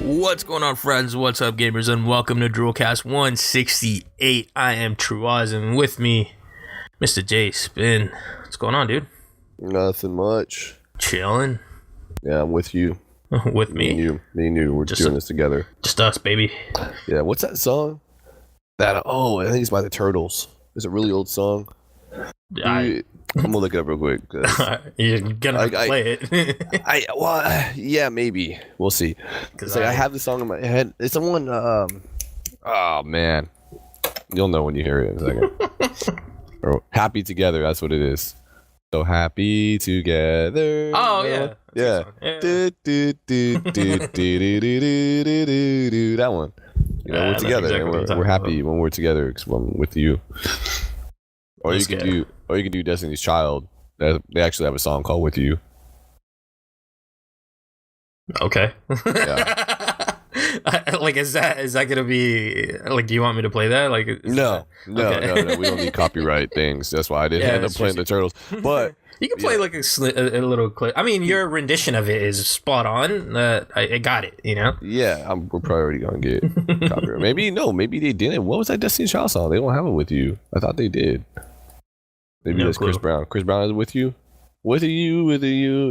What's going on, friends? What's up, gamers? And welcome to DRULcast 168. I am Truaz, and with me, Mr. J Spin. What's going on, dude? Nothing much. Chilling. Yeah, I'm with you. With me? Me and you. We're just doing this together. Just us, baby. Yeah, what's that song? I think it's by the Turtles. It's a really old song. I'm gonna look it up real quick. You're gonna play it. Yeah, maybe. We'll see. Because I have the song in my head. It's someone. Oh man, you'll know when you hear it in a second. Happy Together. That's what it is. So happy together. Oh yeah. Yeah. That one. You know, we're together. Exactly, and we're happy when we're together. Because I'm with you. Or you can do Destiny's Child. They actually have a song called "With You." Okay. Yeah. Like, is that gonna be like? Do you want me to play that? Like, no. We don't need copyright things. That's why I didn't end up playing the Turtles. But you can play like a little clip. I mean, your rendition of it is spot on. I got it. You know. Yeah, we're probably already gonna get copyright. Maybe they didn't. What was that Destiny's Child song? They don't have it "With You." I thought they did. Maybe that's Chris Brown. Chris Brown is "With You." With you.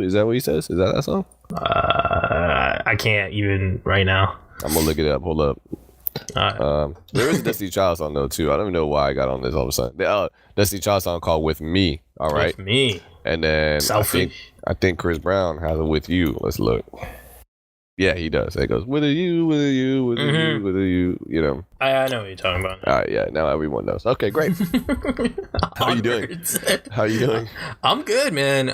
Is that what he says? Is that song? I can't even right now. I'm gonna look it up. Hold up. There is a Destiny's Child song though too. I don't even know why I got on this all of a sudden. The Destiny's Child song called "With Me." All right. With me. And then I think Chris Brown has it "With You." Let's look. Yeah, he does. It goes "With you, with you, with you, with you." You know. I know what you're talking about. All right. Yeah. Now everyone knows. Okay. Great. How are you doing? How are you doing? I'm good, man.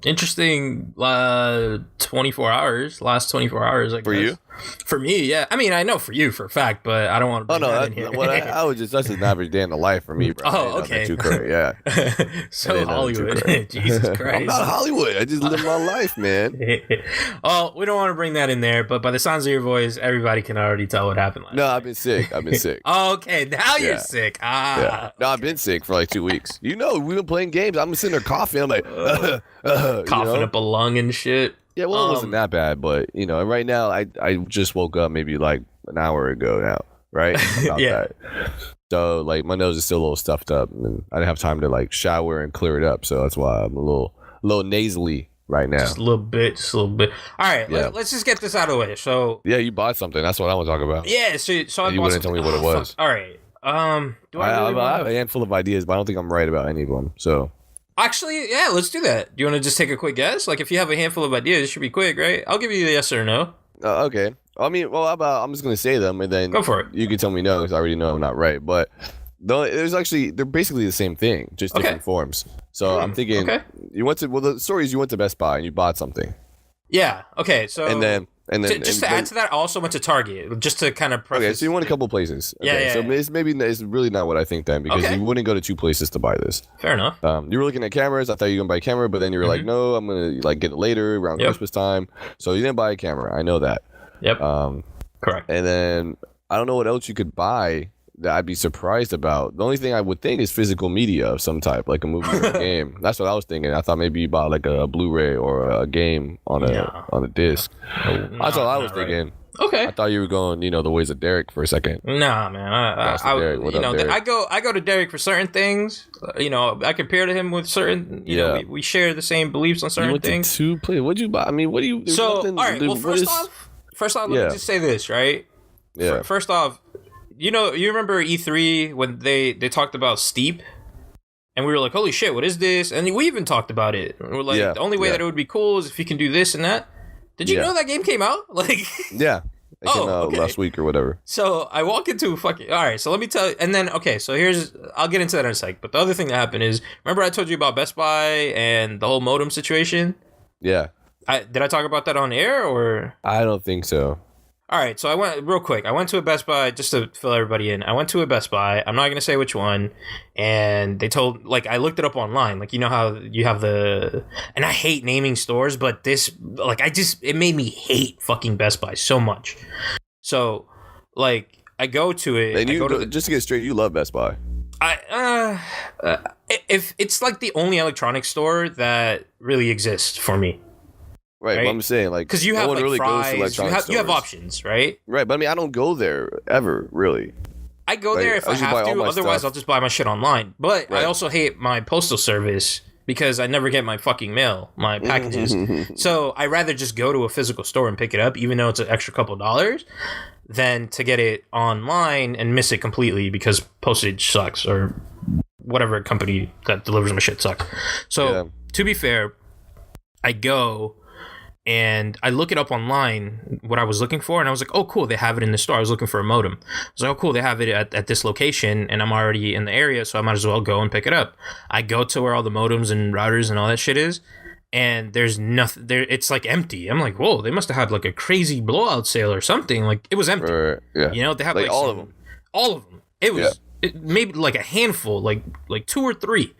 Interesting. 24 hours. Last 24 hours. I guess. For you? For me, yeah. I mean, I know for you for a fact, but I don't want to bring that in here. I was just, that's just an average day in the life for me, bro. Oh, okay. Too crazy, yeah. So Hollywood. Jesus Christ. I'm not Hollywood. I just live my life, man. Oh, we don't want to bring that in there, but by the sounds of your voice, everybody can already tell what happened last night. I've been sick. Oh, okay, now you're sick. Yeah. No, I've been sick for like 2 weeks. You know, we've been playing games. I'm sitting there coughing. I'm like, coughing up a lung and shit. Yeah, well, it wasn't that bad, but you know, right now I just woke up maybe like an hour ago now, right? About that. So like my nose is still a little stuffed up, and I didn't have time to like shower and clear it up, so that's why I'm a little nasally right now. Just a little bit. All right, let's just get this out of the way. So yeah, you bought something. That's what I want to talk about. Yeah, so I you wouldn't tell me what it was. All right. Do I have a handful of ideas, but I don't think I'm right about any of them. So. Actually, yeah, let's do that. Do you want to just take a quick guess? Like, if you have a handful of ideas, it should be quick, right? I'll give you a yes or no. Okay. I mean, well, how about I'm just going to say them, and then go for it. You can tell me no, because I already know I'm not right. But they're basically the same thing, just different forms. So I'm thinking, the story is you went to Best Buy and you bought something. Yeah. Okay. So and then to add to that, I also went to Target just to kind of preface. Okay, so you went a couple places. Okay, yeah. So it's really not what I think then, because you wouldn't go to 2 places to buy this. Fair enough. You were looking at cameras. I thought you were gonna buy a camera, but then you were like, no, I'm gonna like get it later around Christmas time. So you didn't buy a camera. I know that. Yep. Correct. And then I don't know what else you could buy that I'd be surprised about. The only thing I would think is physical media of some type, like a movie or a game. That's what I was thinking. I thought maybe you bought like a Blu-ray or a game on a disc. That's all I was thinking. Right. Okay. I thought you were going, the ways of Derek for a second. Nah, man. I go to Derek for certain things. I compare to him with certain. We share the same beliefs on certain things. What'd you buy? I mean, what do you? So all right. Well, first off, let me just say this, right? Yeah. First off, you remember E3 when they talked about Steep, and we were like, holy shit, what is this? And we even talked about it. And we're like, the only way that it would be cool is if you can do this and that. Did you know that game came out? Like, yeah, it came out last week or whatever. So I walk into all right. So let me tell you, and then so I'll get into that in a sec. But the other thing that happened is, remember I told you about Best Buy and the whole modem situation? Yeah. Did I talk about that on air or? I don't think so. All right, so I went to a Best Buy, just to fill everybody in. I went to a Best Buy. I'm not going to say which one. And they told, I looked it up online. Like, you know how you have and I hate naming stores, but this, it made me hate fucking Best Buy so much. So, I go to it. And just to get straight, you love Best Buy. If it's like the only electronics store that really exists for me. Right, but I'm saying like because you no have one like really goes to fries, electronics you have stores. options, right? Right, but I mean I don't go there ever, really. I go Like, there if I just buy have all to. my Otherwise, stuff. I'll just buy my shit online. But I Right. also hate my postal service because I never get my fucking mail, my packages. So I rather just go to a physical store and pick it up, even though it's an extra couple dollars, than to get it online and miss it completely because postage sucks or whatever company that delivers my shit sucks. So to be fair, I go and I look it up online, what I was looking for, and I was like, oh, cool, they have it in the store. I was looking for a modem. I was like, oh, cool, they have it at this location, and I'm already in the area, so I might as well go and pick it up. I go to where all the modems and routers and all that shit is, and there's nothing there. It's like empty. I'm like, whoa, they must have had like a crazy blowout sale or something. Like, it was empty. Yeah. You know, they have like all of them. All of them. It was maybe like a handful, like 2 or 3.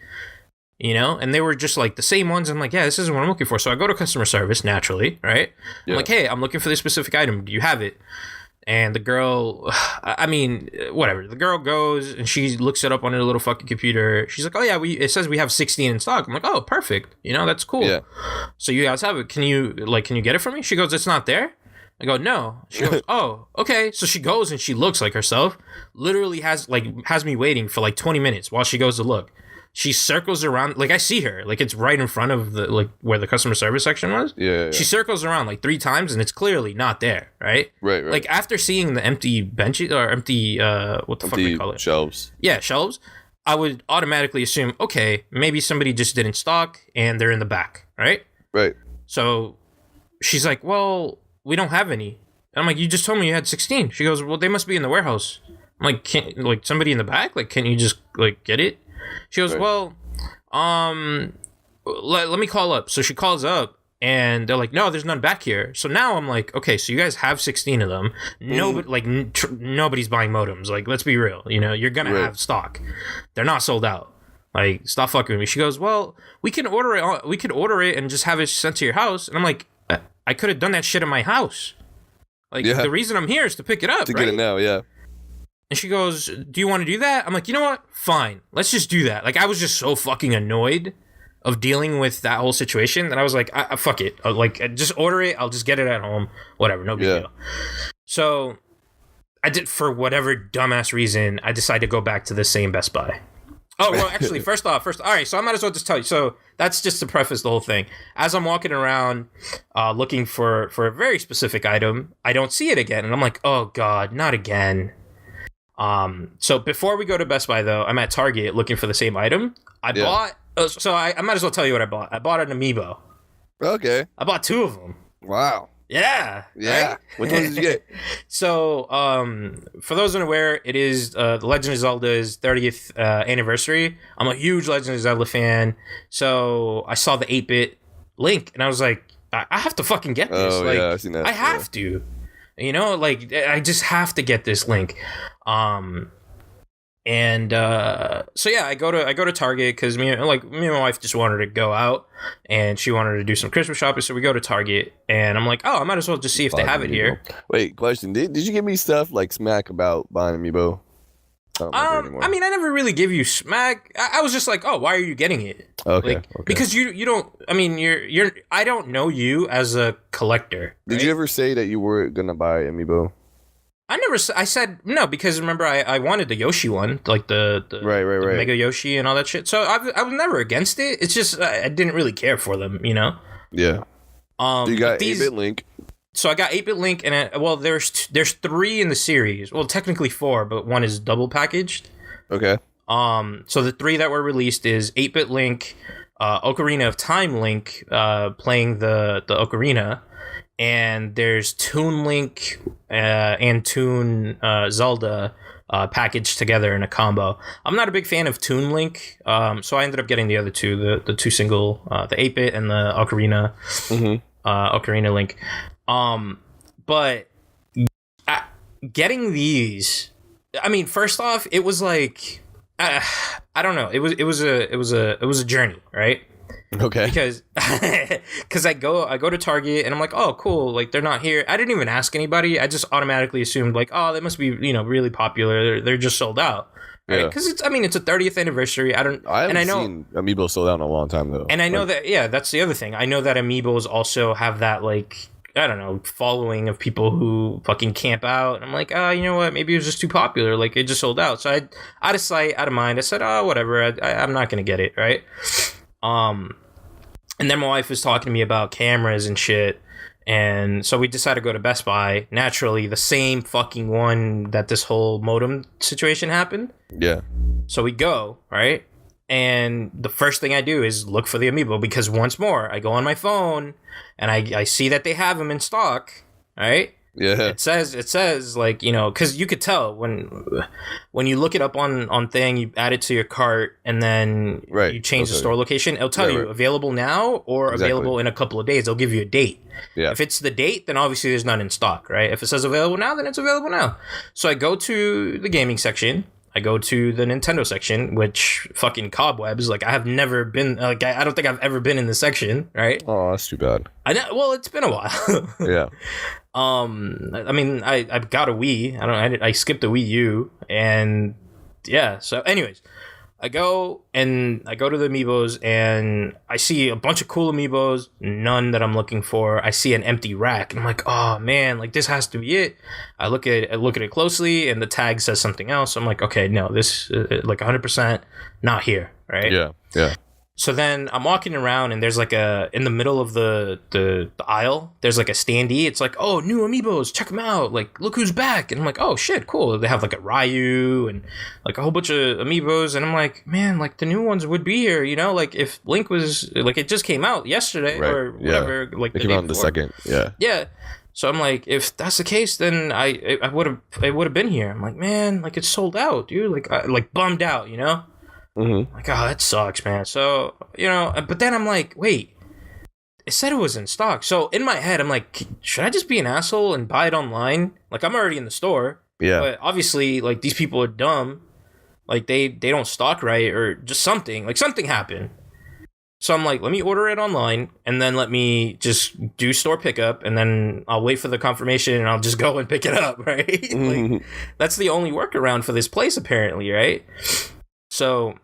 You know, and they were just like the same ones. I'm like, yeah, this isn't what I'm looking for. So I go to customer service naturally, right? I'm like, hey, I'm looking for this specific item. Do you have it? And the girl, I mean, whatever. The girl goes and she looks it up on her little fucking computer. She's like, oh yeah, it says we have 16 in stock. I'm like, oh, perfect. You know, that's cool. Yeah. So you guys have it. Can you get it for me? She goes, it's not there. I go, no. She goes, oh, okay. So she goes and she looks like herself. Literally has me waiting for like 20 minutes while she goes to look. She circles around, like I see her, like it's right in front of the like where the customer service section was. Yeah. She circles around like 3 times and it's clearly not there, right? Right. Like after seeing the empty benches or empty what the fuck do we call it? Shelves. Yeah, shelves. I would automatically assume, okay, maybe somebody just didn't stock and they're in the back, right? Right. So she's like, well, we don't have any. And I'm like, you just told me you had 16. She goes, well, they must be in the warehouse. I'm like, can't like somebody in the back? Like, can you just like get it? She goes, well, let me call up. So she calls up and they're like, no, there's none back here. So now I'm like, okay, so you guys have 16 of them. Nobody, like, nobody's buying modems. Like, let's be real. You know, you're going to have stock. They're not sold out. Like, stop fucking with me. She goes, well, we can order it. We could order it and just have it sent to your house. And I'm like, I could have done that shit in my house. Like, the reason I'm here is to pick it up. To get it now, yeah. And she goes, do you want to do that? I'm like, you know what? Fine. Let's just do that. Like, I was just so fucking annoyed of dealing with that whole situation that I was like, fuck it. Just order it. I'll just get it at home. Whatever. No big deal. So I did, for whatever dumbass reason, I decided to go back to the same Best Buy. Oh, well, actually, first, all right, so I might as well just tell you. So that's just to preface the whole thing. As I'm walking around looking for a very specific item, I don't see it again. And I'm like, oh, God, not again. So before we go to Best Buy, though, I'm at Target looking for the same item. I bought, so I might as well tell you what I bought. I bought an amiibo. Okay. I bought 2 of them. Wow. Yeah. Right? Which ones did you get? So, for those unaware, it is The Legend of Zelda's 30th anniversary. I'm a huge Legend of Zelda fan. So I saw the 8-bit Link and I was like, I have to fucking get this. Oh, like, yeah, I've seen that. I have to. You know, like, I just have to get this Link. So yeah, I go to Target because me and my wife just wanted to go out and she wanted to do some Christmas shopping. So we go to Target and I'm like, oh, I might as well just see if they have it here. Wait, question. Did you give me stuff like smack about buying Amiibo? I mean, I never really give you smack. I was just like, oh, why are you getting it? Okay. Because you don't. I mean, you're. I don't know you as a collector. Right? Did you ever say that you were gonna buy Amiibo? I said no because remember I wanted the Yoshi one, like the right. Mega Yoshi and all that shit. So I was never against it. It's just I didn't really care for them, you know. Yeah. You got 8-bit Link. So I got 8-bit Link, and there's 3 in the series. Well, technically 4, but one is double packaged. Okay. So the 3 that were released is 8-bit Link, Ocarina of Time Link, playing the Ocarina, and there's Toon Link and Toon Zelda packaged together in a combo. I'm not a big fan of Toon Link, so I ended up getting the other 2, the 2 single, the 8-bit and the Ocarina, Ocarina Link. But getting these, I mean, first off, it was like, I don't know. It was a journey, right? Okay. Because I go to Target and I'm like, oh, cool. Like, they're not here. I didn't even ask anybody. I just automatically assumed like, oh, they must be, really popular. They're just sold out. right? Because it's a 30th anniversary. I haven't seen Amiibo sold out in a long time though. And I know that that's the other thing. I know that Amiibos also have that like, I don't know, following of people who fucking camp out. And I'm like, you know what? Maybe it was just too popular. Like, it just sold out. So I, out of sight, out of mind, I said, whatever. I'm not going to get it, right? And then my wife was talking to me about cameras and shit. And so we decided to go to Best Buy. Naturally, the same fucking one that this whole modem situation happened. Yeah. So we go, right? And the first thing I do is look for the Amiibo, because once more, I go on my phone and I see that they have them in stock, right? Yeah. It says like, you know, because you could tell when you look it up on thing, you add it to your cart, and then you change the store location. It'll tell you available now or available in a couple of days. They'll give you a date. Yeah. If it's the date, then obviously there's none in stock, right? If it says available now, then it's available now. So I go to the gaming section. I go to the Nintendo section, which fucking cobwebs. Like, I have never been, like, I don't think I've ever been in the section, right? Oh, that's too bad. I know. Well, it's been a while. Yeah. I mean, I've got a Wii. I skipped a Wii U, and yeah. So, anyways, I go to the Amiibos, and I see a bunch of cool Amiibos, none that I'm looking for. I see an empty rack, and I'm like, oh man, like this has to be it. I look at it closely, and the tag says something else. I'm like, okay, no, this like 100% not here, right? Yeah, yeah. So then I'm walking around, and there's like in the middle of the aisle, there's like a standee. It's like, oh, new Amiibos, check them out. Like, look who's back. And I'm like, oh shit, cool. They have like a Ryu and like a whole bunch of Amiibos. And I'm like, man, like the new ones would be here, you know? Like if Link was, like it just came out yesterday or whatever. Yeah. Like it came out in the second, yeah. Yeah. So I'm like, if that's the case, then it would have been here. I'm like, man, like it's sold out, dude. Like bummed out, you know? Mm-hmm. Like, oh, that sucks, man. So, you know, but then I'm like, wait, it said it was in stock. So in my head, I'm like, should I just be an asshole and buy it online? Like, I'm already in the store. Yeah. But obviously, like, these people are dumb. Like, they don't stock right, or just something. Like, something happened. So I'm like, let me order it online, and then let me just do store pickup, and then I'll wait for the confirmation, and I'll just go and pick it up, right? Mm-hmm. Like, that's the only workaround for this place, apparently, right? So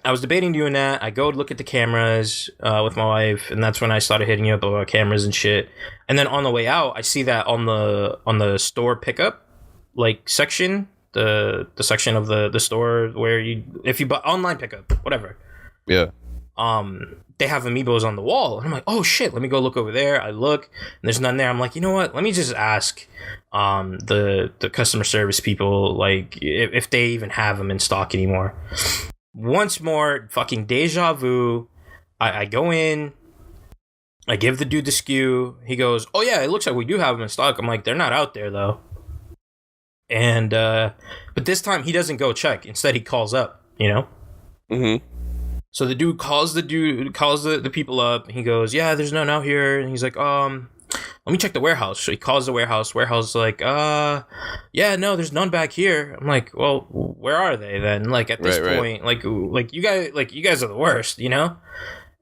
I was debating doing that. I go look at the cameras with my wife, and that's when I started hitting you up about cameras and shit. And then on the way out, I see that on the store pickup like section, the section of the store where if you buy online pickup, whatever. Yeah. They have Amiibos on the wall, and I'm like, oh shit, let me go look over there. I look, and there's none there. I'm like, you know what? Let me just ask the customer service people, like, if they even have them in stock anymore. Once more, fucking deja vu. I go in, I give the dude the SKU. He goes, oh yeah, it looks like we do have them in stock. I'm like, they're not out there though. And but this time he doesn't go check. Instead, he calls up, you know. Mm-hmm. So the dude calls the people up. He goes, yeah, there's none out here. And he's like, let me check the warehouse. So he calls the warehouse. Warehouse is like, yeah, no, there's none back here. I'm like, well, where are they then? Like at this point, like you guys are the worst, you know?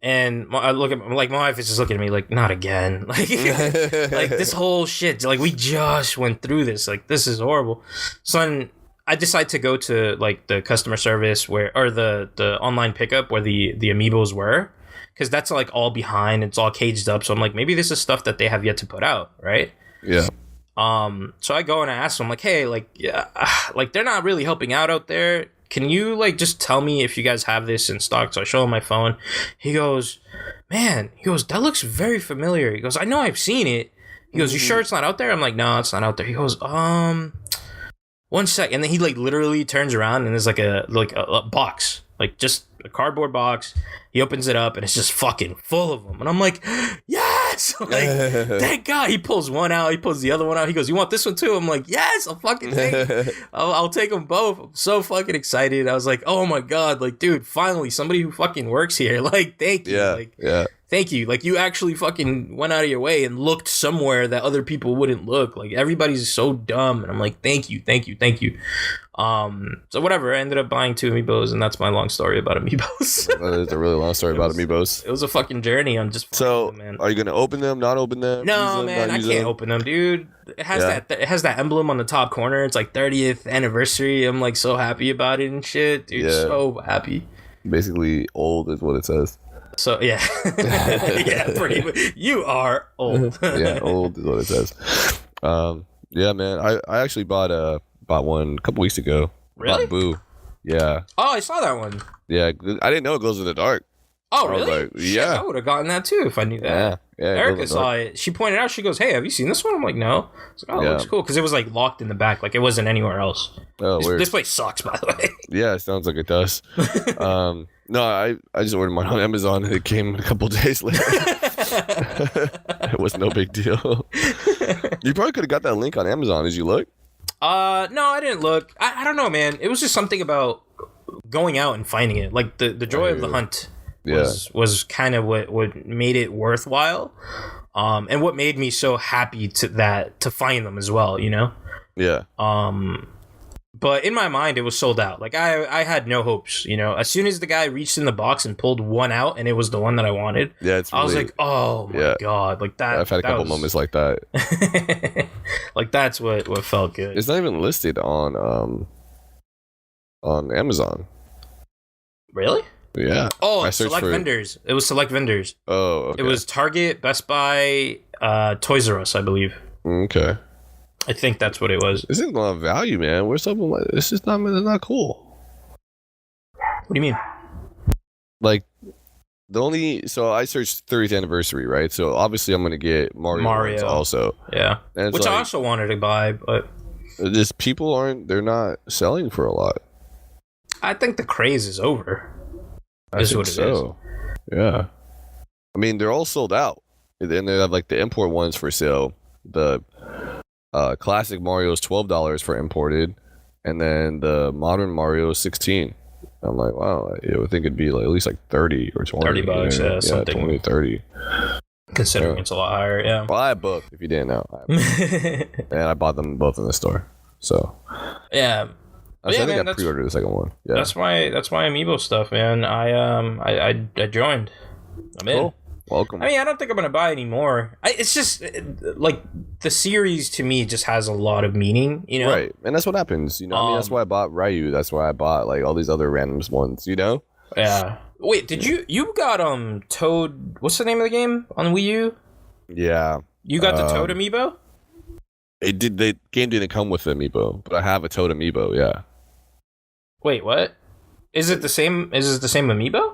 And I look at, like, my wife is just looking at me like, not again. Like, like this whole shit, like we just went through this. Like, this is horrible. So I decide to go to like the customer service or the online pickup where the Amiibos were, because that's like all behind, it's all caged up. So I'm like, maybe this is stuff that they have yet to put out, right? Yeah. So I go and I ask them, like, hey, like, yeah, like they're not really helping out there. Can you like just tell me if you guys have this in stock? So I show him my phone. He goes, man, that looks very familiar. He goes, I know I've seen it. He goes, you sure it's not out there? I'm like, no, it's not out there. He goes, 1 sec. And then he like literally turns around, and there's like a box, like just a cardboard box. He opens it up, and it's just fucking full of them. And I'm like, yes, like, thank God. He pulls one out, he pulls the other one out. He goes, you want this one too? I'm like, yes, I'll fucking take it. I'll take them both. I'm so fucking excited. I was like, oh my God, like, dude, finally somebody who fucking works here. Like, thank you. Yeah, like, yeah. thank you. Like, you actually fucking went out of your way and looked somewhere that other people wouldn't look. Like, everybody's so dumb. And I'm like, thank you. So whatever, I ended up buying 2 amiibos, and that's my long story about amiibos. That is a really long story about amiibos. It was a fucking journey on just so them, man. Are you gonna open them, not open them? No, man, I can't open them, dude. It has that emblem on the top corner. It's like 30th anniversary. I'm like so happy about it and shit, dude. So happy. Basically old is what it says. So yeah. Yeah, pretty much. You are old. Yeah, old is what it says. Yeah, man, I actually bought one a couple weeks ago. Really? Boo. Yeah. Oh, I saw that one. Yeah, I didn't know it glows in the dark. Oh, really? Like, yeah. Shit, I would have gotten that too if I knew that. Yeah. Erica saw it. She pointed out, she goes, hey, have you seen this one? I'm like, no. I was like, oh, it looks cool. Because it was like locked in the back. Like it wasn't anywhere else. Oh, weird. This place sucks, by the way. Yeah, it sounds like it does. No, I just ordered mine on Amazon and it came a couple days later. It was no big deal. You probably could have got that link on Amazon. Did you look? No, I didn't look. I don't know, man. It was just something about going out and finding it. Like the joy of the hunt was kind of what made it worthwhile. And what made me so happy to find them as well, you know? Yeah. But in my mind, it was sold out. Like I had no hopes, you know. As soon as the guy reached in the box and pulled one out, and it was the one that I wanted, I was like, "Oh my god!" Like that. I've had a couple moments like that. Like that's what felt good. It's not even listed on Amazon. Really? Yeah. Oh, select vendors. It was select vendors. Oh, okay. It was Target, Best Buy, Toys R Us, I believe. Okay. I think that's what it was. This isn't a lot of value, man. Where's something like this? It's not cool. What do you mean? Like so I searched 30th anniversary, right? So obviously I'm gonna get Mario also. Yeah. Which I also wanted to buy, but just they're not selling for a lot. I think the craze is over. Is what it is. Yeah. I mean, they're all sold out. And then they have like the import ones for sale. The classic Mario is $12 for imported, and then the modern Mario is $16. I'm like, wow, I would think it'd be like at least like 30 or 20. $30, yeah, something. 20, 30. Considering it's a lot higher, yeah. Well, I have both, if you didn't know. And I bought them both in the store. So yeah. I think I pre-ordered the second one. Yeah. That's my amiibo stuff, man. I joined. I'm in. Cool. Welcome. I mean, I don't think I'm gonna buy any more. It's just like the series to me just has a lot of meaning, you know. Right, and that's what happens. You know, I mean, that's why I bought Ryu. That's why I bought like all these other random ones. You know. Yeah. Wait, did you got Toad? What's the name of the game on Wii U? Yeah. You got the Toad amiibo? It did. The game didn't come with the amiibo, but I have a Toad amiibo. Yeah. Wait, what? Is it the same? Is it the same amiibo?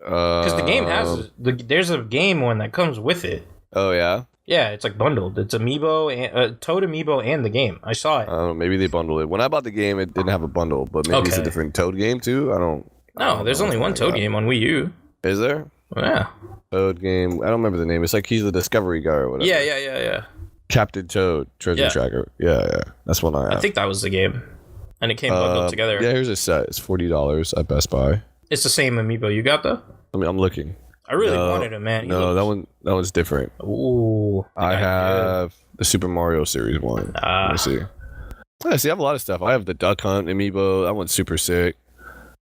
Because the game has there's a game one that comes with it. Oh yeah. Yeah, it's like bundled. It's amiibo and Toad amiibo and the game. I saw it. I don't know, maybe they bundled it. When I bought the game, it didn't have a bundle, but maybe it's a different Toad game too. I don't. No, there's only one Toad game on Wii U. Is there? Yeah. Toad game. I don't remember the name. It's like he's the Discovery guy or whatever. Yeah. Captain Toad Treasure Tracker. Yeah. That's one I have. I think that was the game, and it came bundled together. Yeah, here's a set. It's $40 at Best Buy. It's the same amiibo you got though. I mean, I'm looking. I really wanted him, man. That one's different. Ooh. I have the Super Mario Series one. Let me see. Yeah, see, I have a lot of stuff. I have the Duck Hunt amiibo. That one's super sick.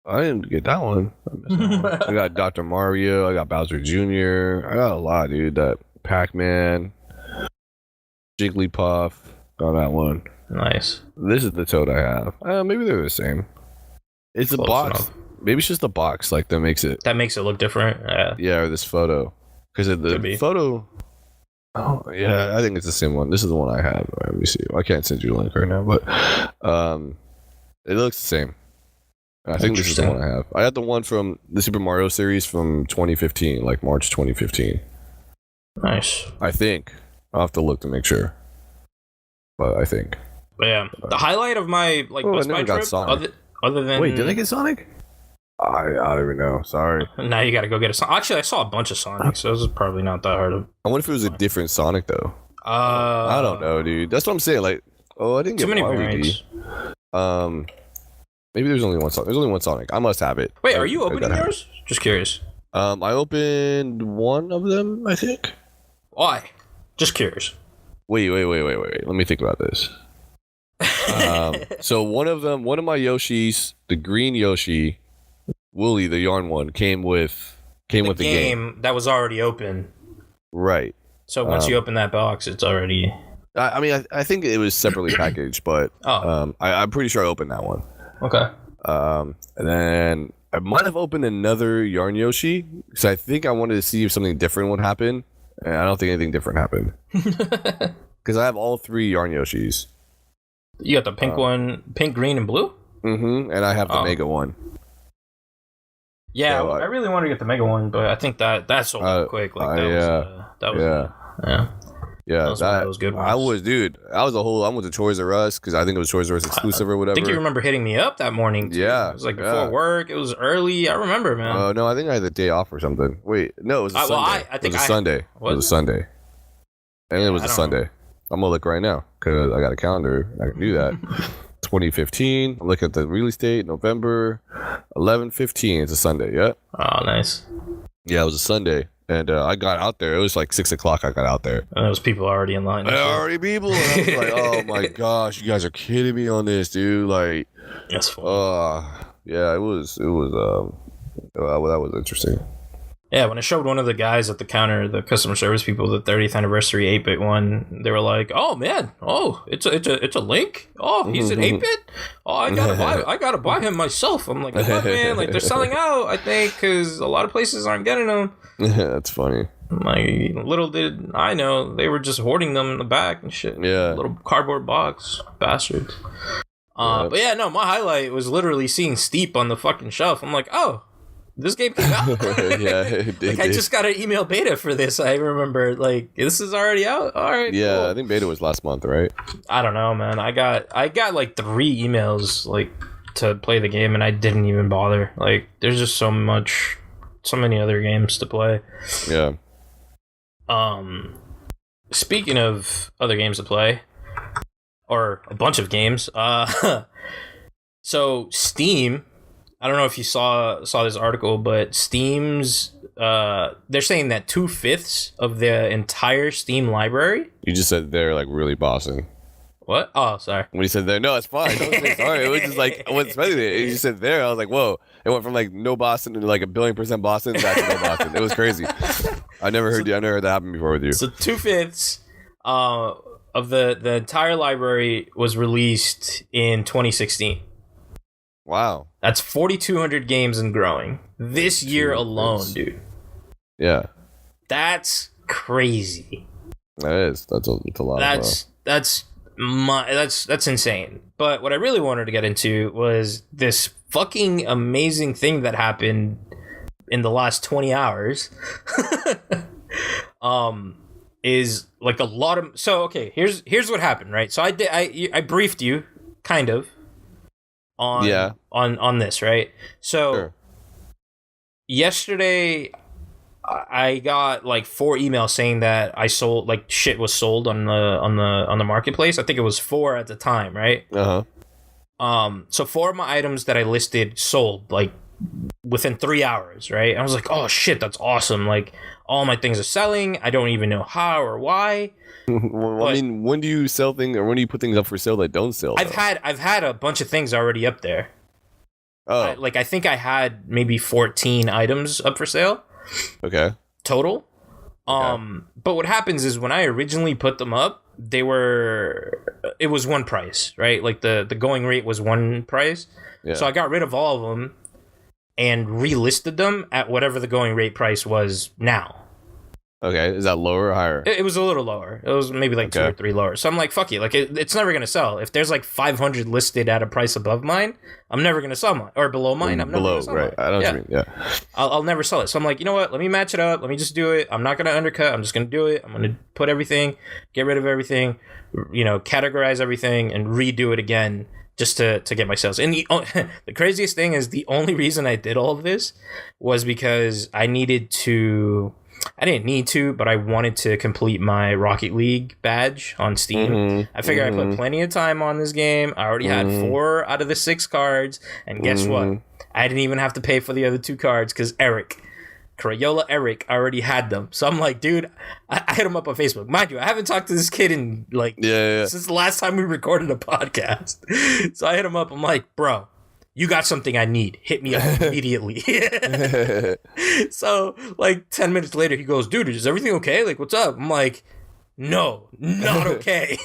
I didn't get that one. I got Dr. Mario. I got Bowser Jr. I got a lot, dude. That Pac-Man, Jigglypuff. Got that one. Nice. This is the Toad I have. Maybe they're the same. It's close a box. Enough. Maybe it's just the box like that makes it look different. Yeah, or this photo, because the photo. Oh yeah, I think it's the same one. This is the one I have. Let me see. I can't send you a link right now, but it looks the same. I think this is the one I have. I had the one from the Super Mario series from 2015, like March 2015. Nice. I think I'll have to look to make sure, but I think. But yeah, the highlight of my Best Buy trip, other than wait, did I get Sonic? I don't even know. Sorry. Now you got to go get a Sonic. Actually, I saw a bunch of Sonics, so this is probably not that hard. I wonder if it was a different Sonic though. I don't know, dude. That's what I'm saying. Like, I didn't get too many variants. Maybe there's only one Sonic. There's only one Sonic. I must have it. Wait, are you opening yours? Just curious. I opened one of them, I think. Why? Just curious. Wait. Let me think about this. So one of my Yoshis, the green Yoshi, Wooly, the yarn one, came with the game that was already open. Right. So once you open that box, it's already. I mean, I think it was separately packaged, but I'm pretty sure I opened that one. Okay. And then I might have opened another yarn Yoshi because I think I wanted to see if something different would happen, and I don't think anything different happened. Because I have all 3 yarn Yoshis. You got the pink one, pink, green, and blue? Mm-hmm, and I have the Mega one. Yeah, so, I really wanted to get the Mega one, but I think that sold quick. Like that was good ones. I went to Toys R Us because I think it was Toys R Us exclusive or whatever. I think you remember hitting me up that morning too. Yeah. It was like before work. It was early. I remember, man. No, I think I had the day off or something. Wait, no, it was a Sunday. I think it was a Sunday. It was a Sunday. I think it was a Sunday. I'm going to look right now because I got a calendar. I can do that. 2015. I'm looking at the release date, November 11/15. It's a Sunday, yeah? Oh, nice. Yeah, it was a Sunday. And I got out there. It was like 6 o'clock I got out there. And there was people already in line. Already people. And I was like, oh my gosh, you guys are kidding me on this, dude. Like, that's funny. Yeah, it was, that was interesting. Yeah, when I showed one of the guys at the counter, the customer service people, the 30th anniversary 8-bit one, they were like, "Oh man, it's a Link. Oh, he's an 8-bit. Oh, I gotta buy him myself." I'm like, "Look, man, like they're selling out. I think because a lot of places aren't getting them." That's funny. Like, little did I know they were just hoarding them in the back and shit. Yeah, little cardboard box, bastards. But yeah, no, my highlight was literally seeing Steep on the fucking shelf. I'm like, oh. This game came out. Yeah, it did. I just got an email beta for this. I remember, like, this is already out. All right. Yeah, cool. I think beta was last month, right? I don't know, man. I got like 3 emails like to play the game, and I didn't even bother. Like, there's just so many other games to play. Yeah. Speaking of other games to play, or a bunch of games. So Steam. I don't know if you saw this article, but Steam's they're saying that 2/5 of the entire Steam library. You just said they're like really bossing. What? Oh, sorry. When you said there, no, it's fine. Don't say sorry. It was just like I wasn't expecting it. You said there, I was like, whoa! It went from like no Boston to like 1,000,000,000% Boston back to no Boston. It was crazy. I never heard that happen before with you. So 2/5 of the entire library was released in 2016. Wow. That's 4,200 games and growing. This year alone, dude. Yeah. That's crazy. That is. That's a lot. That's insane. But what I really wanted to get into was this fucking amazing thing that happened in the last 20 hours. Is like a lot of okay, here's what happened, right? So I briefed you kind of on this, right? So sure. Yesterday I got like 4 emails saying that I sold, like, shit was sold on the marketplace. I think it was 4 at the time, right? So 4 of my items that I listed sold like within 3 hours, right? I was like, oh shit, that's awesome. Like, all my things are selling. I don't even know how or why. Well, I mean, when do you sell things, or when do you put things up for sale that don't sell? I've had a bunch of things already up there. Oh, I think I had maybe 14 items up for sale. Okay. Total. But what happens is when I originally put them up, it was one price, right? Like the going rate was one price. Yeah. So I got rid of all of them and relisted them at whatever the going rate price was now. Okay, is that lower or higher? It was a little lower. It was maybe like 2 or 3 lower. So I'm like, fuck you. Like, it's never going to sell. If there's like 500 listed at a price above mine, I'm never going to sell mine. Or below mine, I'm never going to sell mine. I don't mean, yeah. I'll never sell it. So I'm like, you know what? Let me match it up. Let me just do it. I'm not going to undercut. I'm just going to do it. I'm going to put everything, get rid of everything, categorize everything, and redo it again just to get my sales. And the craziest thing is the only reason I did all of this was because I didn't need to, but I wanted to complete my Rocket League badge on Steam. Mm-hmm. I figured I put plenty of time on this game. I already had 4 out of the 6 cards, and guess what? I didn't even have to pay for the other 2 cards because Eric Crayola Eric already had them. So I'm like, dude, I hit him up on Facebook. Mind you, I haven't talked to this kid in like since the last time we recorded a podcast. So I hit him up. I'm like, bro, you got something I need. Hit me up immediately. So like 10 minutes later, he goes, dude, is everything okay? Like, what's up? I'm like, no, not okay.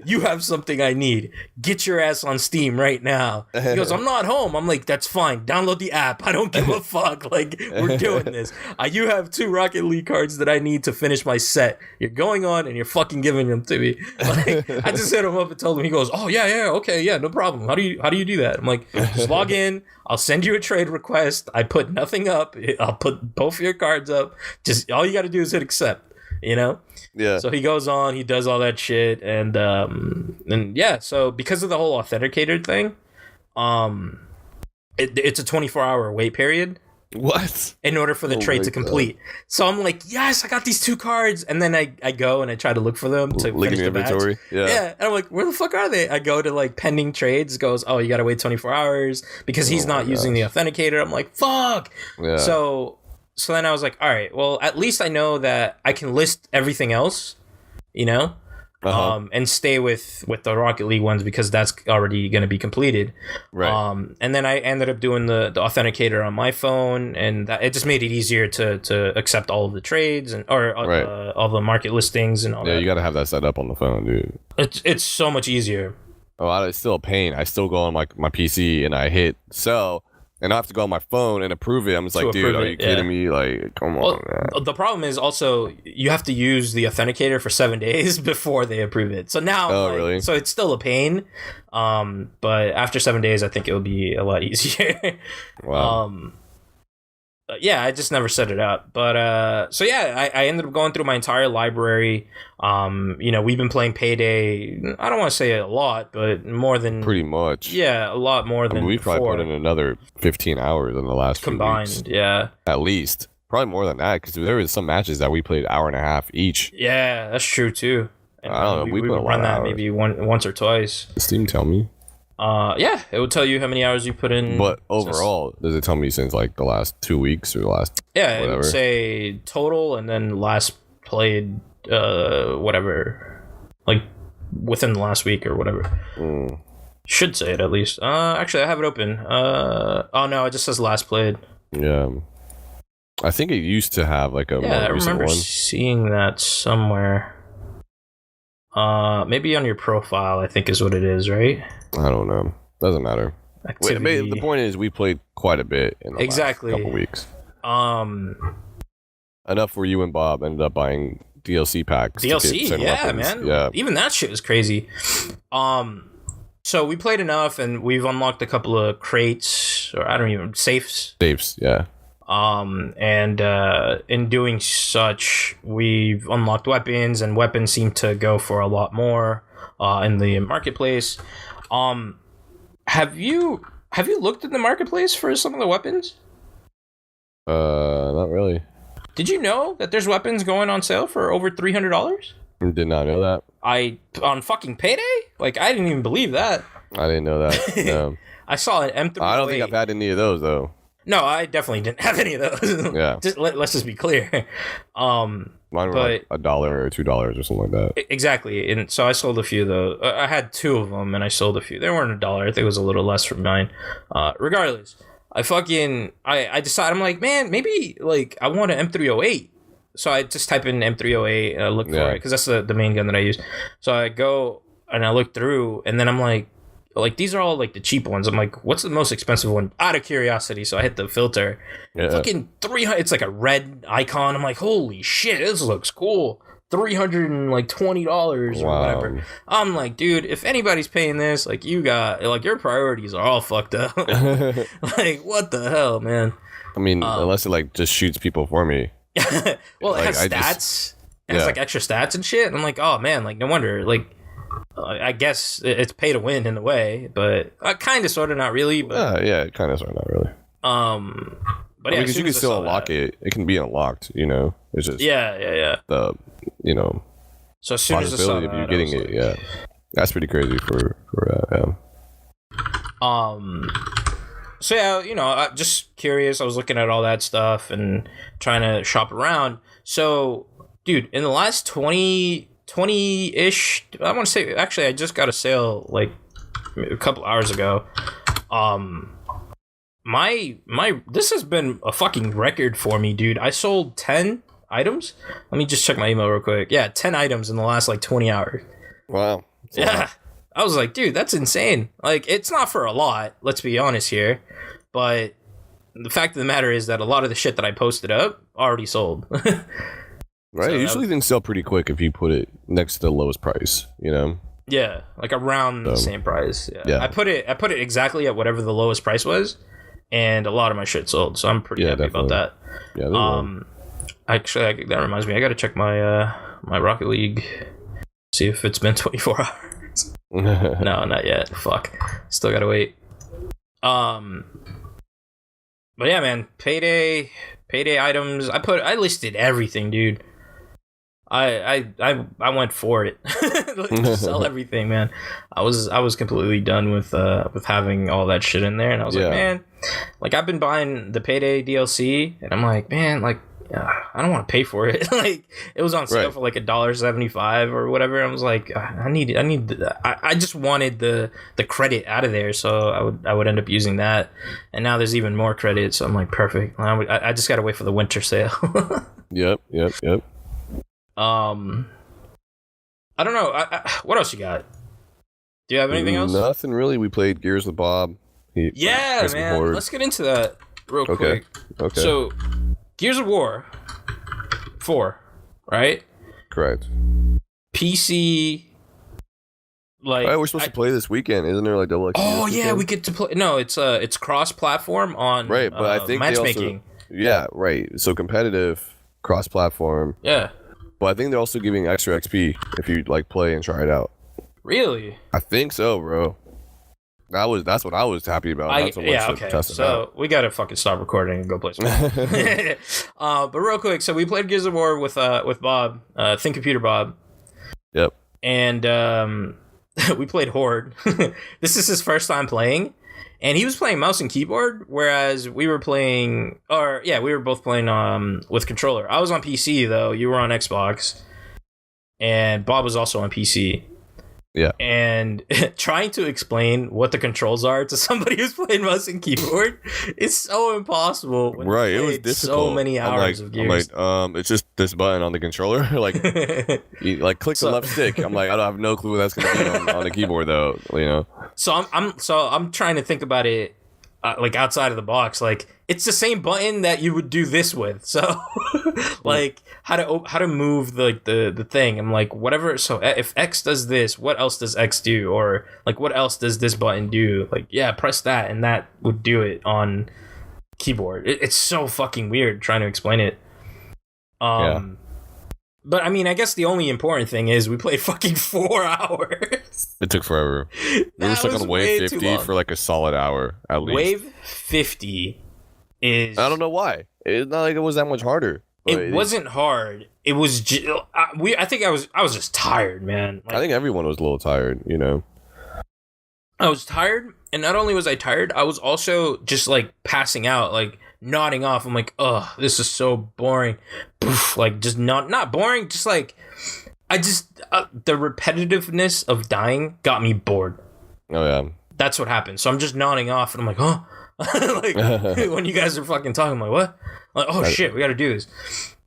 You have something I need. Get your ass on Steam right now. He goes, I'm not home. I'm like, that's fine. Download the app. I don't give a fuck. Like, we're doing this. You have 2 Rocket League cards that I need to finish my set. You're going on and you're fucking giving them to me. Like, I just hit him up and told him. He goes, oh yeah, okay, yeah, no problem. How do you do that? I'm like, just log in. I'll send you a trade request. I put nothing up. I'll put both of your cards up. Just all you got to do is hit accept. You know? Yeah. So he goes on, he does all that shit, and yeah, so because of the whole authenticator thing, it's a 24-hour wait period. What? In order for the trade to complete. God. So I'm like, yes, I got these 2 cards, and then I go and I try to look for them to finish the inventory. Yeah. And I'm like, where the fuck are they? I go to like pending trades, goes, oh, you gotta wait 24 hours because he's not using the authenticator. I'm like, fuck. Yeah. So then I was like, all right, well, at least I know that I can list everything else, you know, and stay with the Rocket League ones because that's already going to be completed. Right. And then I ended up doing the authenticator on my phone, and it just made it easier to accept all of the trades and all the market listings and all that. Yeah, you got to have that set up on the phone, dude. It's so much easier. Oh, it's still a pain. I still go on my PC and I hit sell. And I have to go on my phone and approve it. I'm just like, dude, are you kidding me? Like, come on, man. The problem is also you have to use the authenticator for 7 days before they approve it. So now, really? So it's still a pain. But after 7 days, I think it'll be a lot easier. Wow. Yeah, I just never set it up. But so yeah, I ended up going through my entire library. We've been playing Payday. I don't want to say a lot, but more than pretty much. Yeah, a lot more than we've probably put in another 15 hours in the last combined. Few weeks. Yeah, at least probably more than that because there was some matches that we played 1.5 hours each. Yeah, that's true too. And I don't know. We would run that maybe once or twice. Does Steam tell me? Yeah, it will tell you how many hours you put in. But overall, does it tell me since like the last 2 weeks or the last? Yeah, whatever? It would say total and then last played, whatever, like within the last week or whatever. Should say it at least. Actually, I have it open. Oh no, it just says last played. Yeah, I think it used to have like a more I recent remember one. Seeing that somewhere. Maybe on your profile, I think is what it is, right? I don't know. Doesn't matter. Activity. The point is, we played quite a bit in the last couple weeks. Enough where you and Bob ended up buying DLC packs. DLC, yeah, weapons. Man. Yeah. Even that shit was crazy. So we played enough, and we've unlocked a couple of crates, or I don't even safes. Safes, yeah. And in doing such, we've unlocked weapons, and weapons seem to go for a lot more in the marketplace. Have you looked at the marketplace for some of the weapons? Not really. Did you know that there's weapons going on sale for over $300? Did not know that. On fucking Payday? Like, I didn't even believe that. I didn't know that. No. I saw an M308. I don't think I've had any of those though. No, I definitely didn't have any of those. Yeah. Let's just be clear. Mine were like $1 or $2 or something like that. Exactly. And so I sold a few though. I had 2 of them and I sold a few. They weren't $1. I think it was a little less for mine. Regardless, I decided, I'm like, man, maybe like I want an M308. So I just type in M308, look for it because that's the main gun that I use. So I go and I look through, and then I'm like these are all like the cheap ones. I'm like, what's the most expensive one? Out of curiosity, so I hit the filter. Yeah. Fucking 300. It's like a red icon. I'm like, holy shit, this looks cool. $320 or whatever. I'm like, dude, if anybody's paying this, like you got like your priorities are all fucked up. Like, what the hell, man? I mean, unless it like just shoots people for me. Well, it has stats. It has like extra stats and shit. And I'm like, oh man, like no wonder. Like, I guess it's pay to win in a way, but kind of, sort of, not really. But yeah, kind of, sort of, not really. But yeah, because you can still unlock it. It can be unlocked. You know, it's just yeah. The So as soon as I saw that, of you getting it, yeah, that's pretty crazy for. So yeah, you know, just curious. I was looking at all that stuff and trying to shop around. So, dude, in the last 20-ish, I want to say, actually, I just got a sale like a couple hours ago. My this has been a fucking record for me, dude. I sold 10 items. Let me just check my email real quick. Yeah, 10 items in the last like 20 hours. Wow. Yeah. I was like, dude, that's insane. Like, it's not for a lot, let's be honest here. But the fact of the matter is that a lot of the shit that I posted up already sold. Right. So Usually things sell pretty quick if you put it next to the lowest price, you know? Yeah, like around the same price. Yeah. I put it exactly at whatever the lowest price was, and a lot of my shit sold, so I'm pretty happy about that. Yeah. Actually, that reminds me, I gotta check my my Rocket League, see if it's been 24 hours. No, not yet. Fuck. Still gotta wait. But yeah, man, payday items. I listed everything, dude. I went for it. Just sell everything, man. I was completely done with having all that shit in there, and I was like, man, like I've been buying the payday DLC, and I'm like, man, like I don't want to pay for it. Like it was on sale for like $1.75 or whatever. I was like, I just wanted the credit out of there, so I would end up using that. And now there's even more credit, so I'm like, perfect. I just gotta wait for the winter sale. Yep. I don't know. What else you got? Do you have anything else? Nothing really. We played Gears with Bob. Yeah, man. Let's get into that real quick. Okay. So, Gears of War 4, right? Correct. PC. Like, we're supposed to play this weekend, isn't there? Like double XP. Oh yeah, we get to play. No, it's cross-platform on right, but I think matchmaking. Right. So competitive, cross-platform. Yeah. But I think they're also giving extra XP if you like play and try it out. Really? I think so, bro. That's what I was happy about. Okay. So we gotta fucking stop recording and go play some. But real quick, so we played Gears of War with Bob, Think Computer Bob. Yep. And we played Horde. This is his first time playing, and he was playing mouse and keyboard, whereas we were playing, we were both playing with controller. I was on PC though. You were on Xbox, and Bob was also on PC. Yeah. And trying to explain what the controls are to somebody who's playing mouse and keyboard is so impossible. Right, it was difficult. So many hours of Gears. I'm like, it's just this button on the controller. Like, you, like click the left stick. I'm like, I don't have no clue what that's gonna be on the keyboard though. You know. So I'm trying to think about it, like outside of the box. Like it's the same button that you would do this with. So, like how to move the thing. I'm like, whatever. So if X does this, what else does X do? Or like, what else does this button do? Like, yeah, press that, and that would do it on keyboard. It's so fucking weird trying to explain it. But I mean, I guess the only important thing is we played fucking 4 hours. It took forever. We were stuck on wave 50 for like a solid hour at least. Wave 50 is... I don't know why. It's not like it was that much harder. It wasn't hard. It was... I think I was just tired, man. Like, I think everyone was a little tired, you know? I was tired, and not only was I tired, I was also just like passing out, like nodding off. I'm like, oh, this is so boring. Poof, like just not boring, just like I just the repetitiveness of dying got me bored. Oh yeah, that's what happened. So I'm just nodding off, and I'm like, oh, like when you guys are fucking talking, I'm like, what? I'm like, oh shit, we got to do this.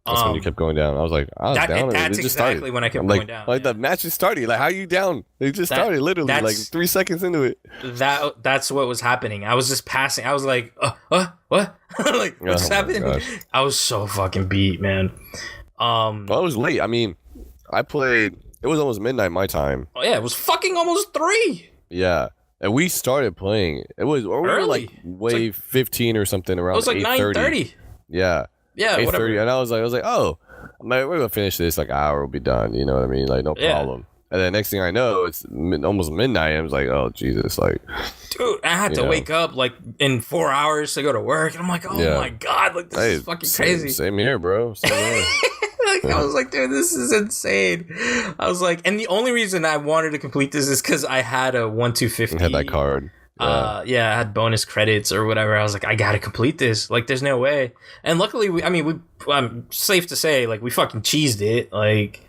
That's when you kept going down. I was like, I was down. That's exactly when I kept going down. Like the match is starting. Like, how are you down? It just started literally like 3 seconds into it. That's what was happening. I was just passing. I was like, what? Like, what's happening? I was so fucking beat, man. Well, it was late. I mean, I played. It was almost midnight my time. Oh yeah, it was fucking almost 3. Yeah. And we started playing. It was early, like wave 15 or something around. It was like 9:30. Yeah. Yeah, 8:30, whatever. And I was like, oh, we're gonna finish this like an hour. We'll be done. You know what I mean? Like no problem. And then next thing I know, it's almost midnight. I was like, oh Jesus, like, dude, I had to wake up like in 4 hours to go to work, and I'm like, oh my god, like this is fucking crazy. Same here, bro. Same here. Like, I was like, dude, this is insane. I was like, and the only reason I wanted to complete this is because I had a 1/250. You had that card. Yeah, I had bonus credits or whatever. I was like, I gotta complete this. Like, there's no way. And luckily, I'm safe to say, like, we fucking cheesed it. Like,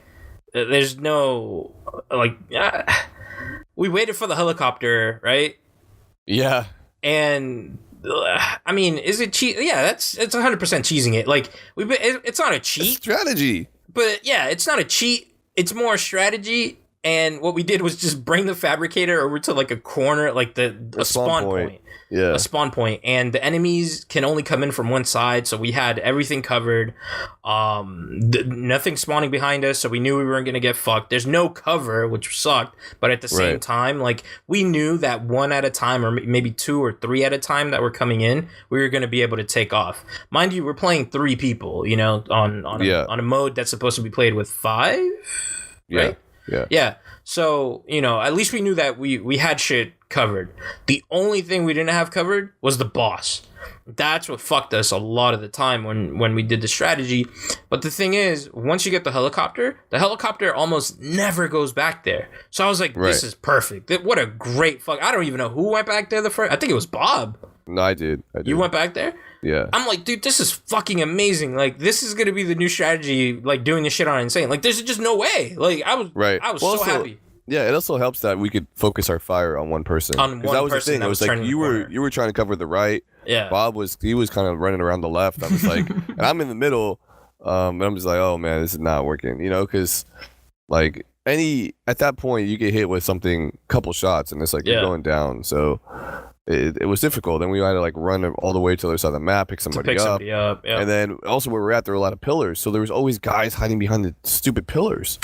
there's no, like, we waited for the helicopter, right? Yeah. And I mean, is it cheat? Yeah, it's 100% cheesing it. Like, it's not a cheat. It's strategy. But yeah, it's not a cheat. It's more strategy. And what we did was just bring the fabricator over to like a corner, like a spawn point. Yeah. A spawn point. And the enemies can only come in from one side. So we had everything covered. Nothing spawning behind us. So we knew we weren't going to get fucked. There's no cover, which sucked. But at the same time, like, we knew that one at a time, or maybe 2 or 3 at a time that were coming in, we were going to be able to take off. Mind you, we're playing 3 people, you know, on a mode that's supposed to be played with 5. Right? Yeah. So, you know, at least we knew that we had shit covered. The only thing we didn't have covered was the boss. That's what fucked us a lot of the time when we did the strategy. But the thing is, once you get the helicopter almost never goes back there. So I was like, this is perfect. What a great fuck. I don't even know who went back there the first. I think it was Bob. No, I did. You went back there? Yeah. I'm like, dude, this is fucking amazing. Like, this is gonna be the new strategy. Like, doing this shit on Insane. Like, there's just no way. Like, I was so happy. Yeah, it also helps that we could focus our fire on one person. On one that was person. The thing. It was like you were trying to cover the right. Yeah. Bob was kind of running around the left. I was like, and I'm in the middle. And I'm just like, oh man, this is not working. You know, because like at that point you get hit with something, couple shots, and it's like you're going down. So it was difficult. And we had to like run all the way to the other side of the map, pick somebody up. Yeah. And then also where we're at, there were a lot of pillars. So there was always guys hiding behind the stupid pillars.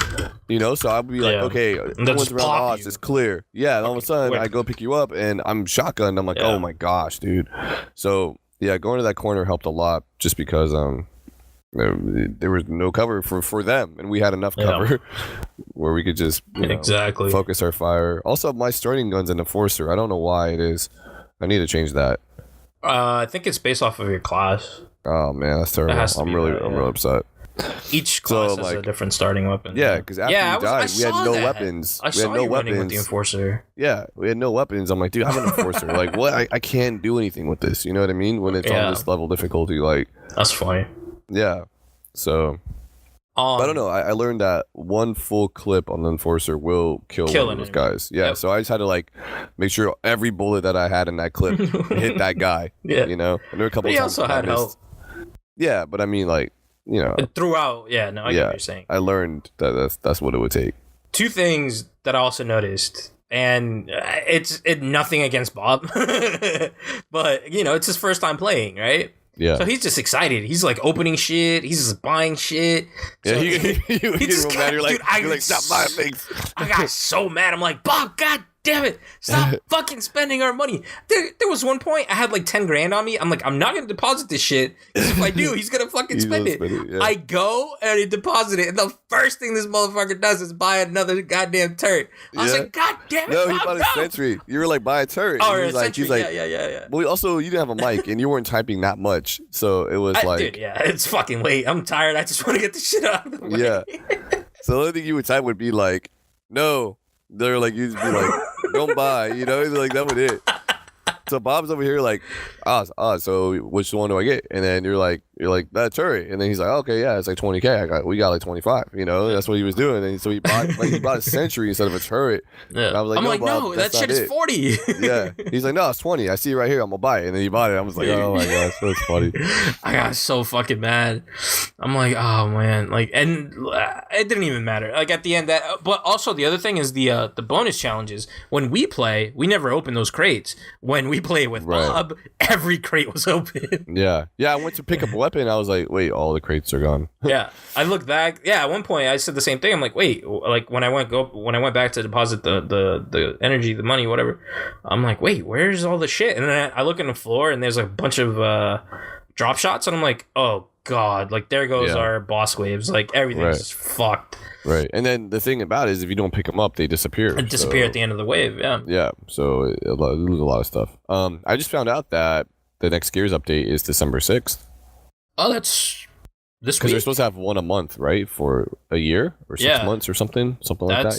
You know, so I'd be like, okay, everyone's around us, it's clear. Yeah, and all of a sudden I go pick you up and I'm shotgunned. I'm like, oh my gosh, dude. So yeah, going to that corner helped a lot just because there was no cover for them, and we had enough cover where we could just focus our fire. Also, my starting gun's an enforcer. I don't know why it is. I need to change that. I think it's based off of your class. Oh man, that's terrible. I'm really upset. Each class has a different starting weapon. Yeah, because after we died, we had no weapons. I saw you running with the enforcer. Yeah, we had no weapons. I'm like, dude, I'm an enforcer. Like, what? I can't do anything with this. You know what I mean? When it's on this level difficulty, like. That's funny. Yeah. So. I don't know. I learned that one full clip on the enforcer will kill one of those guys. Yeah. So I just had to like make sure every bullet that I had in that clip hit that guy. Yeah. You know, and there were a couple of times also had help. Yeah, but I mean, like, you know, throughout. Yeah. No, I get what you're saying. I learned that that's what it would take. 2 things that I also noticed. And it's nothing against Bob, but you know, it's his first time playing, right? Yeah. So he's just excited. He's like opening shit. He's just buying shit. So yeah, he just got mad. You're like, stop buying things. I got so mad. I'm like, Bob, God damn it. Stop fucking spending our money. There was one point I had like 10 grand on me. I'm like, I'm not going to deposit this shit. Because if I do, he's going to fucking spend it. I go and I deposit it. And the first thing this motherfucker does is buy another goddamn turret. I was like, God damn it. No, he bought a Sentry. You were like, buy a turret. Oh, a Sentry. Yeah. Well, also, you didn't have a mic and you weren't typing that much. So it was dude, yeah, it's fucking late. I'm tired. I just want to get this shit out of the way. Yeah. So the only thing you would type would be like, no. They're like, you'd be like, don't buy, you know, like that was it. So Bob's over here like, so which one do I get? And then you're like that turret, and then he's like, okay, yeah, it's like 20K. We got like 25, you know, that's what he was doing. And so he bought a Sentry instead of a turret. Yeah. And I was like, no, that shit is 40. Yeah, he's like, no, it's 20. I see it right here. I'm gonna buy it. And then he bought it. I was like, oh my gosh, that's funny. I got so fucking mad. I'm like, oh man, like, and it didn't even matter. Like at the end, but also the other thing is the bonus challenges. When we play, we never open those crates. When we play with Bob, every crate was open. Yeah. I went to pick up a weapon. I was like, wait, all the crates are gone. Yeah. I looked back. Yeah. At one point, I said the same thing. I'm like, wait, like when I went back to deposit the energy, the money, whatever. I'm like, wait, where's all the shit? And then I look on the floor and there's a bunch of drop shots, and I'm like, oh god, like there goes our boss waves. Like everything's just fucked. Right, and then the thing about it is, if you don't pick them up, they disappear. At the end of the wave. Yeah. So you lose a lot of stuff. I just found out that the next Gears update is December 6th. Oh, that's this week. Because they're supposed to have one a month, right, for a year or 6 months or something like that.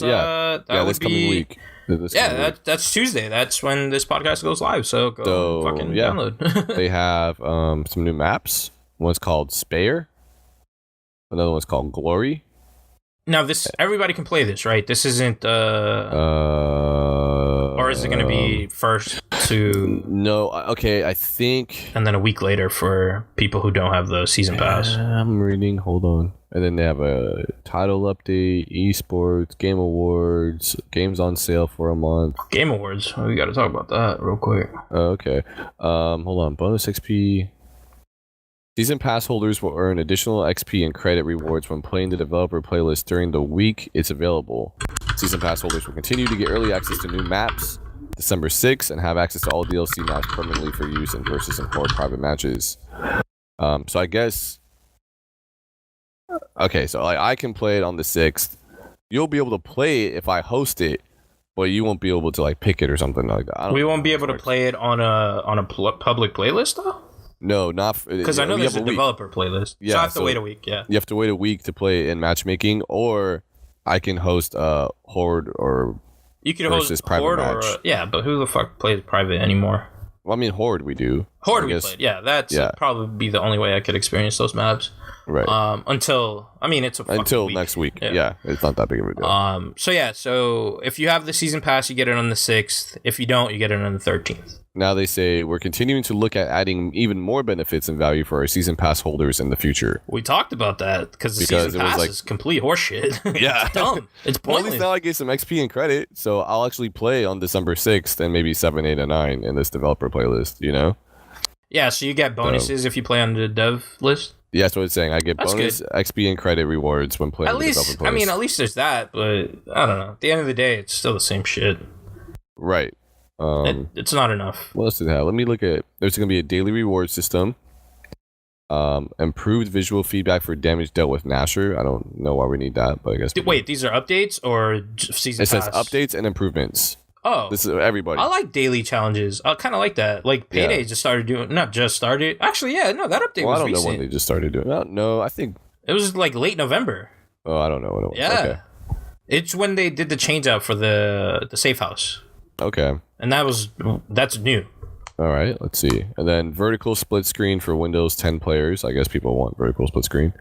Yeah, this coming week. That's Tuesday. That's when this podcast goes live. So go fucking download. They have some new maps. One's called Spare. Another one's called Glory. Now everybody can play this, right? This isn't or is it going to be first to? No, okay. I think, and then a week later for people who don't have the season pass. I'm reading. Hold on. And then they have a title update, esports, game awards, games on sale for a month. Game awards. We got to talk about that real quick. Okay. Hold on. Bonus XP. Season pass holders will earn additional XP and credit rewards when playing the developer playlist during the week it's available. Season pass holders will continue to get early access to new maps December 6th and have access to all DLC maps permanently for use in versus and horde private matches. So I guess... Okay, so like I can play it on the 6th. You'll be able to play it if I host it, but you won't be able to like pick it or something like that. We won't be able to play it on a public playlist though? No, not because I know there's a developer playlist. Yeah, so I have to wait a week. Yeah, you have to wait a week to play in matchmaking, or I can host a horde or you can host horde match. But who the fuck plays private anymore? Well, I mean, horde we do. Horde we played. Yeah, that's probably be the only way I could experience those maps. Right. Until it's until next week. Yeah, it's not that big of a deal. So if you have the season pass, you get it on the 6th. If you don't, you get it on the 13th. Now they say we're continuing to look at adding even more benefits and value for our season pass holders in the future. We talked about that because the season pass is complete horseshit. Yeah, it's dumb. It's pointless. Well, at least now I get some XP and credit, so I'll actually play on December 6th and maybe 7, 8, and 9 in this developer playlist. You know? Yeah, so you get bonuses if you play on the dev list. Yeah, that's what it's saying. I get bonus XP and credit rewards when playing the developer playlist. At least there's that, but I don't know. At the end of the day, it's still the same shit. Right. It's not enough. What else did it have? Let me look at. There's going to be a daily reward system. Improved visual feedback for damage dealt with Nasher. I don't know why we need that, but I guess. Wait, these are updates or season pass? It says updates and improvements. Oh, this is everybody. I like daily challenges. I kind of like that. Like Payday just started doing. Not just started. Actually, that update was recent. I don't know when they just started doing. No, I think it was like late November. Oh, I don't know what it was. Yeah, okay. It's when they did the change out for the safe house. Okay. And that's new. All right, let's see. And then vertical split screen for Windows 10 players. I guess people want vertical split screen.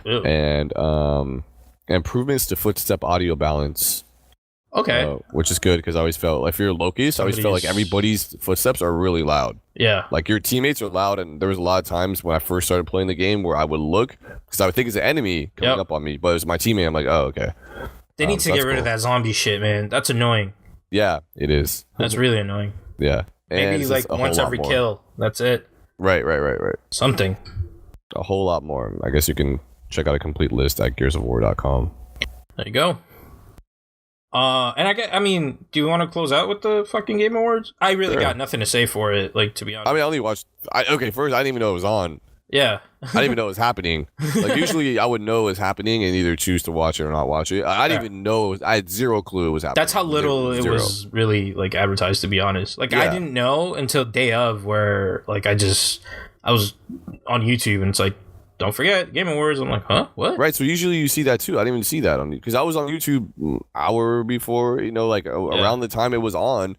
Ew. And improvements to footstep audio balance. Okay. Which is good because I always felt, if you're Locust, I always felt like everybody's footsteps are really loud. Yeah. Like your teammates are loud, and there was a lot of times when I first started playing the game where I would look because I would think it's an enemy coming up on me, but it was my teammate. I'm like, oh, okay. They need to get rid of that zombie shit, man. That's annoying. Yeah, it is. That's really annoying. Yeah. Maybe like once every kill. That's it. Right. Something. A whole lot more. I guess you can check out a complete list at gearsofwar.com. There you go. And do you want to close out with the fucking Game Awards? I really got nothing to say for it, like, to be honest. I mean, I only watched... first, I didn't even know it was on. Yeah. I didn't even know it was happening. Like, usually I would know it was happening and either choose to watch it or not watch it. I didn't even know... I had zero clue it was happening. That's how little it was really, like, advertised, to be honest. Like, I didn't know until day of where, like, I was on YouTube and it's like, don't forget Game Awards. I'm like, huh? What? Right. So usually you see that too. I didn't even see that on because I was on YouTube an hour before, around the time it was on,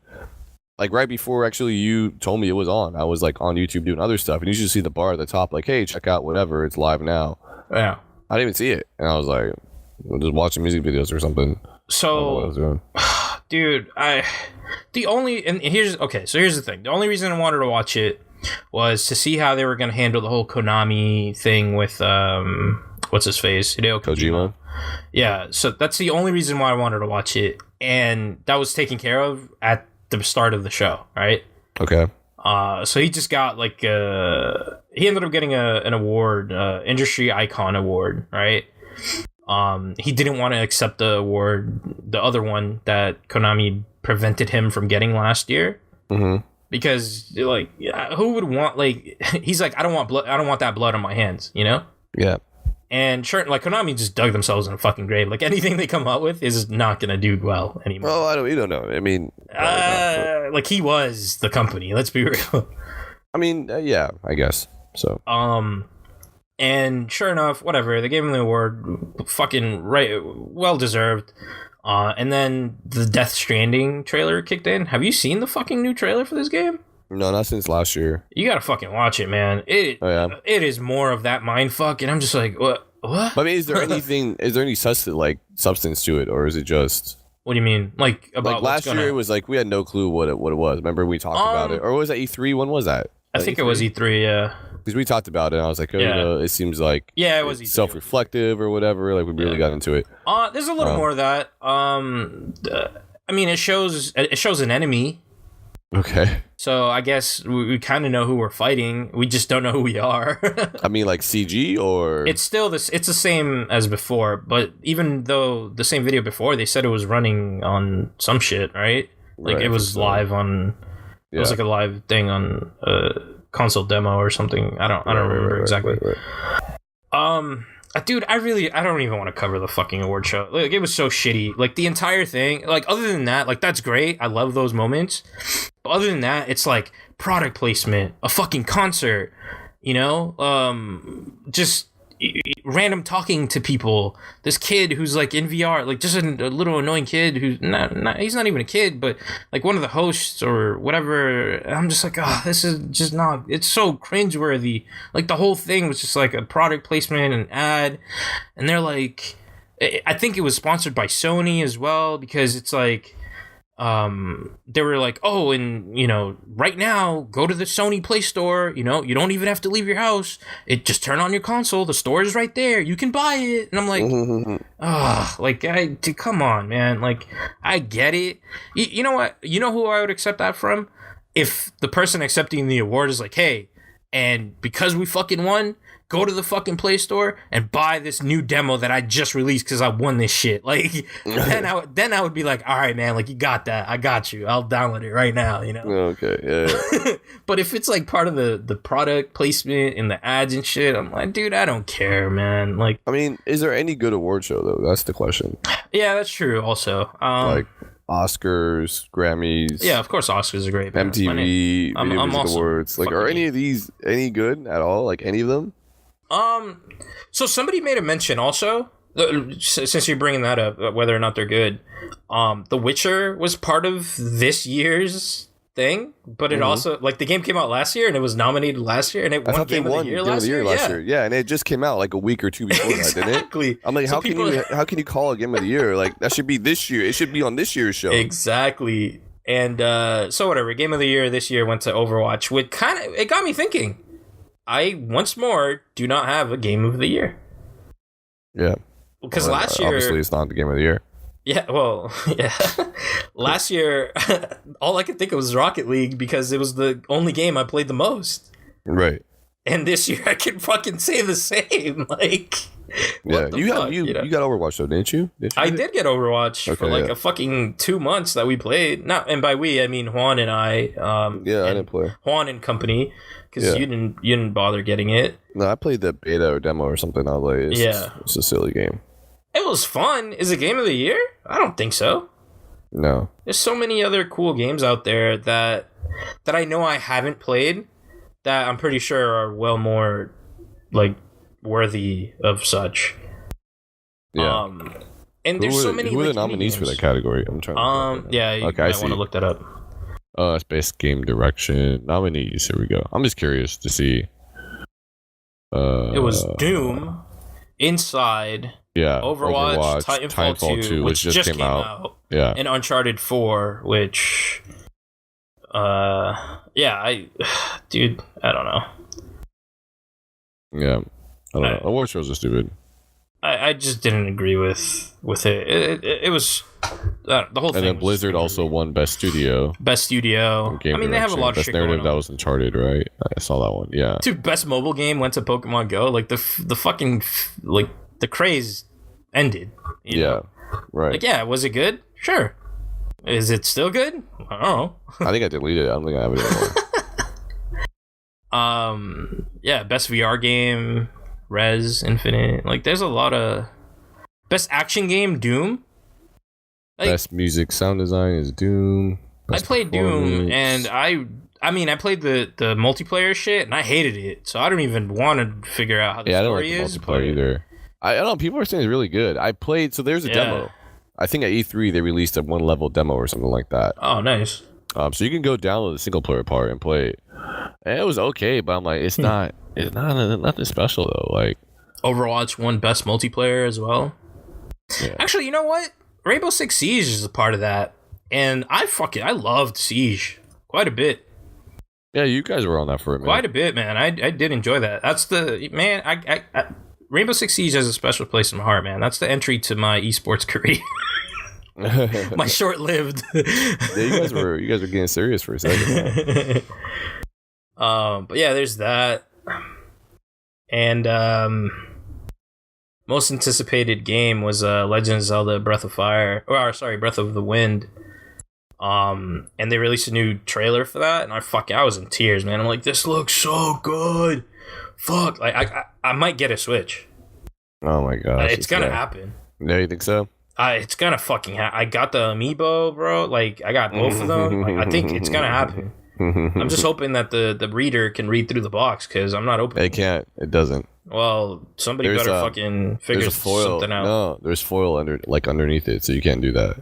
like right before actually you told me it was on. I was like on YouTube doing other stuff, and you should see the bar at the top, like, hey, check out whatever. It's live now. Yeah. I didn't even see it, and I was like, just watching music videos or something. So, I don't know what I was doing. Dude, here's the thing. The only reason I wanted to watch it was to see how they were going to handle the whole Konami thing with what's his face, Hideo Kojima. Yeah, so that's the only reason why I wanted to watch it, and that was taken care of at the start of the show, right? Okay. So he just got like he ended up getting an award, industry icon award, right? He didn't want to accept the award, the other one that Konami prevented him from getting last year. Mm-hmm. Because like, who would want, like, he's like, I don't want blood. I don't want that blood on my hands, you know? Yeah. And sure, like Konami just dug themselves in a fucking grave. Like anything they come up with is not gonna do well anymore. Well, we don't know. I mean, like he was the company. Let's be real. I mean, yeah, I guess so. And sure enough, whatever. They gave him the award. Fucking right, well deserved. And then the Death Stranding trailer kicked in. Have you seen the fucking new trailer for this game? No, not since last year. You gotta fucking watch it, man. It is more of that mindfuck, and I'm just like, what? I mean, is there any substance to it, or is it just? What do you mean? Like about last year, it was like we had no clue what it was. Remember we talked about it, or was that E3? When was that? I think it was E3. Yeah. Because we talked about it, and I was like, it seems like it was self-reflective or whatever. Like we really got into it. There's a little more of that. I mean, it shows an enemy. Okay. So I guess we kind of know who we're fighting. We just don't know who we are. I mean, like CG or it's still this. It's the same as before, but even though the same video before, they said it was running on some shit, right? Like it was live on. It was like a live thing on console demo or something. I don't remember exactly. Dude, I don't even want to cover the fucking award show. Like, it was so shitty. Like, the entire thing, like, other than that, like, that's great. I love those moments. But other than that, it's like product placement, a fucking concert, you know? Just random talking to people. This kid who's, like, in VR, like, just a little annoying kid who's he's not even a kid, but, like, one of the hosts or whatever. I'm just like, this is just not, it's so cringeworthy. Like, the whole thing was just, like, a product placement and ad. And they're like, I think it was sponsored by Sony as well, because it's like, they were like, oh, and you know, right now go to the Sony Play Store, you know, you don't even have to leave your house, it just turn on your console, the store is right there, you can buy it. And I'm like, like, dude, come on, man. Like, I get it. You know what, you know who I would accept that from? If the person accepting the award is like, hey, and because we fucking won, go to the fucking Play Store and buy this new demo that I just released because I won this shit. Like, then I would be like, all right, man, like, you got that. I got you. I'll download it right now, you know? Okay, yeah. But if it's, like, part of the product placement and the ads and shit, I'm like, dude, I don't care, man. Like, I mean, is there any good award show, though? That's the question. Yeah, that's true, also. Like, Oscars, Grammys. Yeah, of course Oscars are great, man. MTV, Video Music Awards. Like, are any of these any good at all? Like, any of them? So somebody made a mention also, since you're bringing that up, whether or not they're good. The Witcher was part of this year's thing, but it also, like, the game came out last year and it was nominated last year and it won Game of the Year last year. Yeah, and it just came out like a week or two before that, didn't it? Exactly. I'm like, how can you call a Game of the Year? Like, that should be this year. It should be on this year's show. Exactly. And so whatever, Game of the Year this year went to Overwatch, which it got me thinking. I, once more, do not have a Game of the Year. Yeah. Because last year... Obviously, it's not the Game of the Year. Yeah, well, yeah. Last year, all I could think of was Rocket League because it was the only game I played the most. Right. And this year, I can fucking say the same. Like... Yeah, you got Overwatch, though, didn't you? I did get Overwatch for like a fucking 2 months that we played. And by we, I mean Juan and I. I didn't play. Juan and company. Because you didn't bother getting it. No, I played the beta or demo or something. I was like, it's a silly game. It was fun. Is it Game of the Year? I don't think so. No. There's so many other cool games out there that I know I haven't played that I'm pretty sure are well more like worthy of such. Yeah. And there's so many. Who are the nominees for that category? I'm trying. Yeah. You might want to look that up. It's best game direction nominees. Here we go. I'm just curious to see. It was Doom, Inside, Overwatch, Titanfall 2, which just came out. Yeah, and Uncharted 4, which, dude, I don't know. Yeah, I don't know. Award shows are stupid. I just didn't agree with it. It was the whole thing. And then Blizzard also won Best Studio. I mean, they have a lot of Best shit narrative going on. That was Uncharted, right? I saw that one. Yeah. Dude, Best Mobile Game went to Pokemon Go. Like the fucking like the craze ended. You know? Right. Like, yeah, was it good? Sure. Is it still good? I don't know. I think I deleted it. I don't think I have it anymore. Yeah, Best VR Game. Res Infinite, like there's a lot of best action game. Doom. Like, best music sound design is Doom. I played Doom, and I mean I played the multiplayer shit, and I hated it. So I don't even want to figure out how the story is. I don't like the multiplayer either. I don't know. People are saying it's really good. I played. So there's a demo. I think at E3 they released a 1-level demo or something like that. Oh, nice. So you can go download the single player part and play it. And it was okay, but I'm like, it's nothing special though. Like Overwatch won best multiplayer as well. Yeah. Actually, you know what? Rainbow Six Siege is a part of that, and I loved Siege quite a bit. Yeah, you guys were on that for a minute. Quite a bit, man. I did enjoy that. That's the man. I Rainbow Six Siege has a special place in my heart, man. That's the entry to my esports career. My short-lived. Yeah, you guys were getting serious for a second. But yeah, there's that, and most anticipated game was Legend of Zelda: Breath of Fire, Breath of the Wind. And they released a new trailer for that, and I was in tears, man. I'm like, this looks so good. Fuck, like I might get a Switch. Oh my gosh, it's gonna happen. Yeah, you think so? It's gonna fucking happen. I got the amiibo, bro. Like, I got both of them. Like, I think it's gonna happen. I'm just hoping that the reader can read through the box, because I'm not opening. It can't. It doesn't. Well, somebody better fucking figure something out. No, there's foil underneath it, so you can't do that.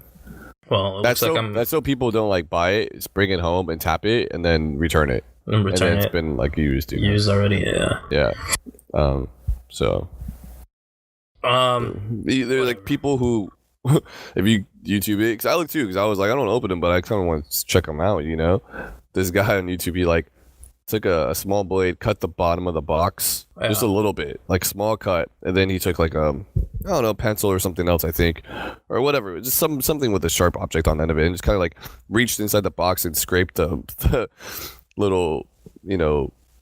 Well, that's so people don't like buy it. Just bring it home and tap it, and then return it. And then it's been like used already. Yeah. Yeah. So. There's like people who, if you YouTube it, because I look too, because I was like, I don't open them, but I kind of want to check them out. You know, this guy on YouTube, he like took a small blade, cut the bottom of the box just a little bit, like small cut, and then he took like I don't know, pencil or something else, I think, or whatever, just something with a sharp object on the end of it, and just kind of like reached inside the box and scraped the little,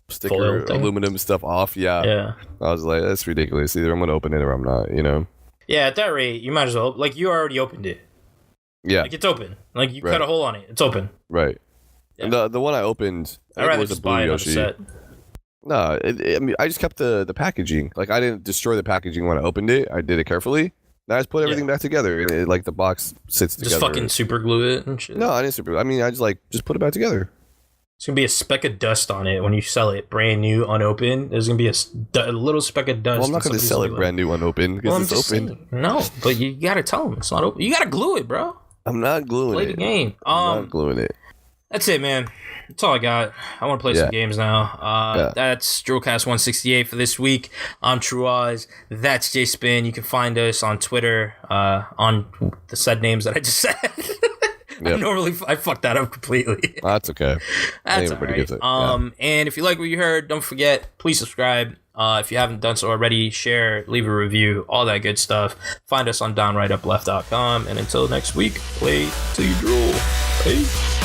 sticker aluminum stuff off. Yeah. I was like, that's ridiculous. Either I'm gonna open it or I'm not. Yeah, at that rate, you might as well. Like, you already opened it. Yeah. Like, it's open. Like, you cut a hole on it. It's open. Right. Yeah. And the one I opened, I'd rather just buy another set. No, I just kept the packaging. Like, I didn't destroy the packaging when I opened it. I did it carefully. Then I just put everything back together, and like the box sits together. Just fucking super glue it and shit. No, I didn't super glue. I mean, I just put it back together. It's gonna be a speck of dust on it when you sell it, brand new, unopened. There's gonna be a little speck of dust. Well, I'm not gonna sell it brand new, unopened, because it's open. Saying, no, but you gotta tell them it's not open. You gotta glue it, bro. I'm not gluing Play it. the game. I'm not gluing it. That's it, man. That's all I got. I want to play some games now. That's DRULcast 168 for this week. I'm True Oz. That's J Spin. You can find us on Twitter on the said names that I just said. Yep. I fucked that up completely. That's okay. That's everybody gets it. And if you like what you heard, don't forget, please subscribe. If you haven't done so already, share, leave a review, all that good stuff. Find us on downrightupleft.com. And until next week, play till you drool. Peace.